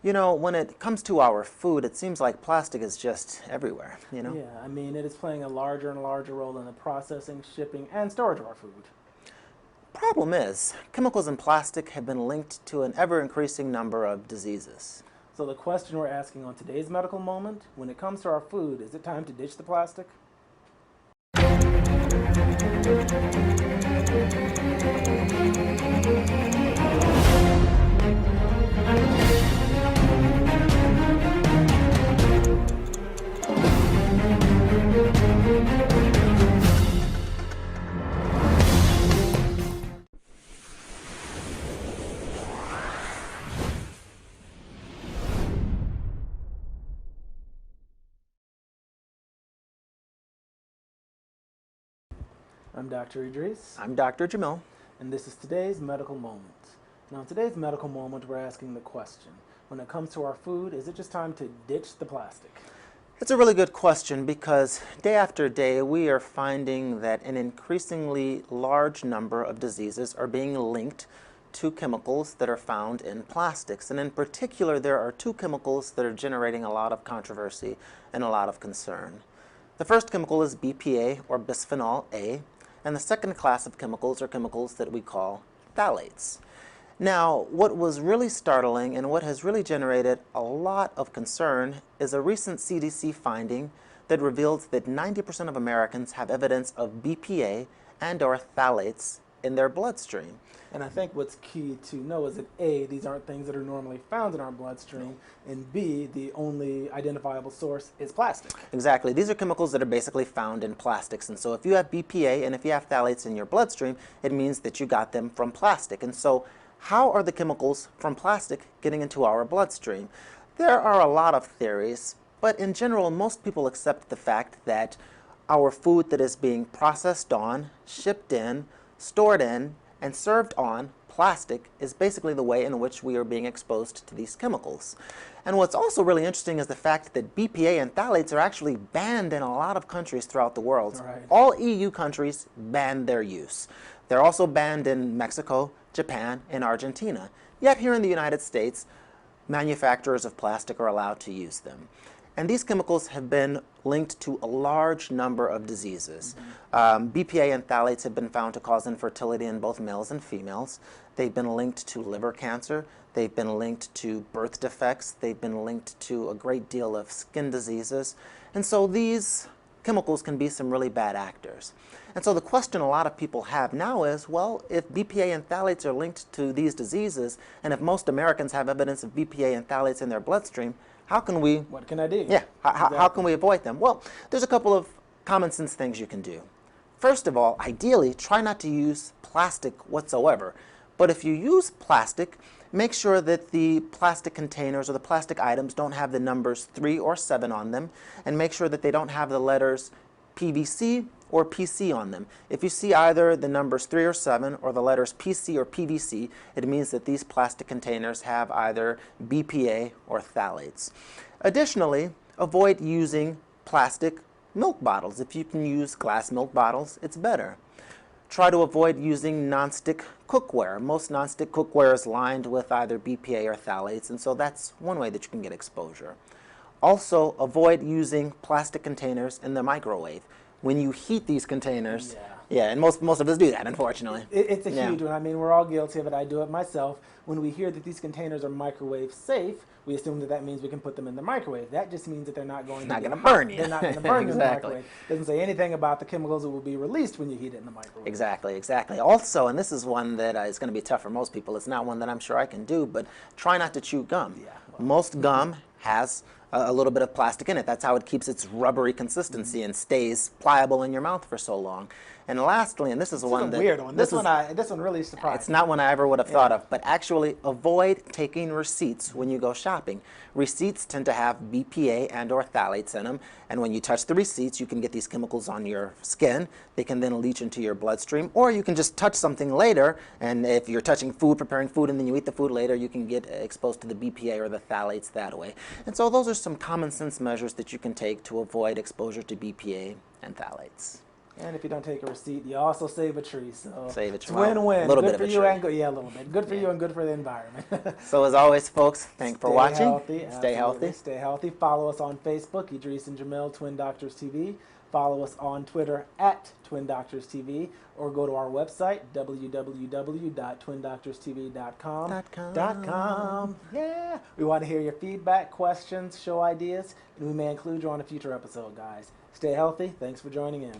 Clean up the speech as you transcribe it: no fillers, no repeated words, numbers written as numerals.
You know, when it comes to our food, it seems like plastic is just everywhere, you know? Yeah, I mean, it is playing a larger and larger role in the processing, shipping, and storage of our food. Problem is, chemicals in plastic have been linked to an ever-increasing number of diseases. So the question we're asking on today's medical moment, when it comes to our food, is it time to ditch the plastic? I'm Dr. Idris, I'm Dr. Jamil. and this is today's medical moment. Now, in today's medical moment, we're asking the question, when it comes to our food, is it just time to ditch the plastic? It's a really good question because day after day we are finding that an increasingly large number of diseases are being linked to chemicals that are found in plastics. And in particular, there are two chemicals that are generating a lot of controversy and a lot of concern. The first chemical is BPA, or bisphenol A, and the second class of chemicals are chemicals that we call phthalates. Now, what was really startling and what has really generated a lot of concern is a recent CDC finding that reveals that 90% of Americans have evidence of BPA and/or phthalates in their bloodstream. And I think what's key to know is that A, these aren't things that are normally found in our bloodstream, and B, the only identifiable source is plastic. Exactly. These are chemicals that are basically found in plastics. And so if you have BPA and if you have phthalates in your bloodstream, it means that you got them from plastic. And so how are the chemicals from plastic getting into our bloodstream? There are a lot of theories, but in general, most people accept the fact that our food that is being processed on, shipped in, stored in, and served on plastic is basically the way in which we are being exposed to these chemicals. And what's also really interesting is the fact that BPA and phthalates are actually banned in a lot of countries throughout the world. Right. All EU countries ban their use. They're also banned in Mexico, Japan, and Argentina. Yet here in the United States, manufacturers of plastic are allowed to use them. And these chemicals have been linked to a large number of diseases. BPA and phthalates have been found to cause infertility in both males and females. They've been linked to liver cancer. They've been linked to birth defects. They've been linked to a great deal of skin diseases. And so these chemicals can be some really bad actors. And so the question a lot of people have now is, well, if BPA and phthalates are linked to these diseases, and if most Americans have evidence of BPA and phthalates in their bloodstream, how can we, What can I do? yeah, how Exactly. can we avoid them? Well, there's a couple of common sense things you can do. First of all, ideally, try not to use plastic whatsoever. But if you use plastic, make sure that the plastic containers or the plastic items don't have the numbers 3 or 7 on them, and make sure that they don't have the letters PVC or PC on them. If you see either the numbers 3 or 7 or the letters PC or PVC, it means that these plastic containers have either BPA or phthalates. Additionally, avoid using plastic milk bottles. If you can use glass milk bottles, it's better. Try to avoid using nonstick cookware. Most nonstick cookware is lined with either BPA or phthalates, and so that's one way that you can get exposure. Also, avoid using plastic containers in the microwave. When you heat these containers, and most of us do that, unfortunately. It's a Yeah. huge one. I mean, we're all guilty of it. I do it myself. When we hear that these containers are microwave safe, we assume that that means we can put them in the microwave. That just means that they're not going to Not get gonna hot. burn you. They're not going to burn you in the Exactly. microwave. Doesn't say anything about the chemicals that will be released when you heat it in the microwave. Exactly, exactly. Also, and this is one that is going to be tough for most people, it's not one that I'm sure I can do, but try not to chew gum. Yeah, Most gum has a little bit of plastic in it. That's how it keeps its rubbery consistency and stays pliable in your mouth for so long. And lastly, and this is This one is a that weird one. This is one really surprised it's me. not one I ever would have thought of, but actually avoid taking receipts when you go shopping. Receipts tend to have BPA and or phthalates in them, and when you touch the receipts, you can get these chemicals on your skin. They can then leach into your bloodstream, or you can just touch something later, and if you're touching food, preparing food, and then you eat the food later, you can get exposed to the BPA or the phthalates that way. And so those are some common sense measures that you can take to avoid exposure to BPA and phthalates. And if you don't take a receipt, you also save a tree. So Save a it's tree. win-win. A little Good bit for of a you tree. and good. Yeah, a little bit. Good for you and good for the environment. So as always, folks, thanks for Stay watching. healthy. Stay Absolutely. healthy. Stay healthy. Follow us on Facebook, Idris and Jamil, Twin Doctors TV. Follow us on Twitter at Twin Doctors TV, or go to our website, www.twindoctorstv.com. Yeah. We want to hear your feedback, questions, show ideas, and we may include you on a future episode, guys. Stay healthy. Thanks for joining in.